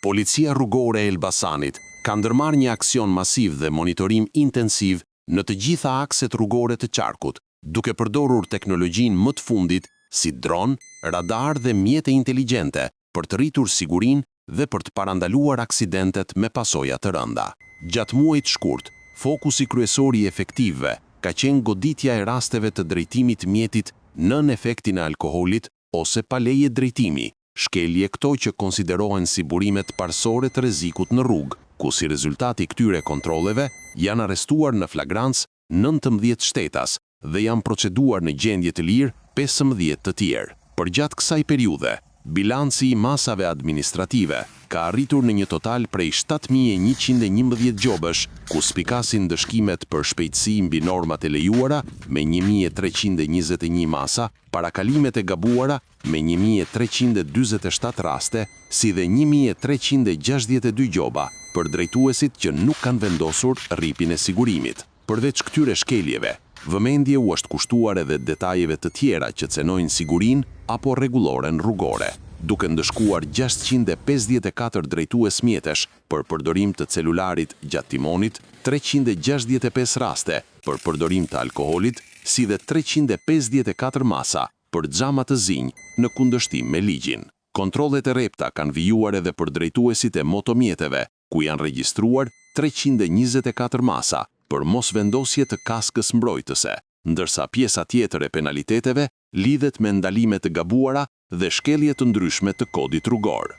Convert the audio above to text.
Policia rrugore e Elbasanit ka ndërmarrë një aksion masiv dhe monitorim intensiv në të gjitha akset rrugore të qarkut, duke përdorur teknologjinë më të fundit si dron, radar dhe mjete inteligjente për të rritur sigurinë dhe për të parandaluar aksidentet me pasoja të rënda. Gjatë muajit shkurt, fokusi kryesor i efektivëve ka qenë goditja e rasteve të drejtimit mjetit nën efektin e alkoolit ose pa leje drejtimi, shkelje këto që konsiderohen si burimet parsorë të rrezikut në rrugë, ku si rezultati këtyre kontrolleve janë arrestuar në flagrancë 19 shtetas dhe janë proceduar në gjendje të lirë 15 të tjerë. Përgjatë kësaj periudhe, bilanci i masave administrative ka arritur në një total prej 7.111 gjobësh, ku spikasin dëshkimet për shpejtësi mbi normat e lejuara me 1.321 masa, parakalimet e gabuara me 1.347 raste, si dhe 1.362 gjoba për drejtuesit që nuk kanë vendosur rripin e sigurimit. Përveç këtyre shkeljeve, vëmendje u është kushtuar edhe detajeve të tjera që cenojnë sigurin apo rregulloren rrugore, duke ndëshkuar 654 drejtues mjetesh për përdorim të celularit gjatë timonit, 365 raste për përdorim të alkoolit, si dhe 354 masa për xhama të zinj në kundërshtim me ligjin. Kontrollet e rrepta kanë vijuar edhe për drejtuesit e motomjeteve, ku janë regjistruar 324 masa për mos vendosje të kaskës mbrojtëse, ndërsa pjesa tjetër e penaliteteve lidhet me ndalime të gabuara dhe shkelje të ndryshme të kodit rrugor.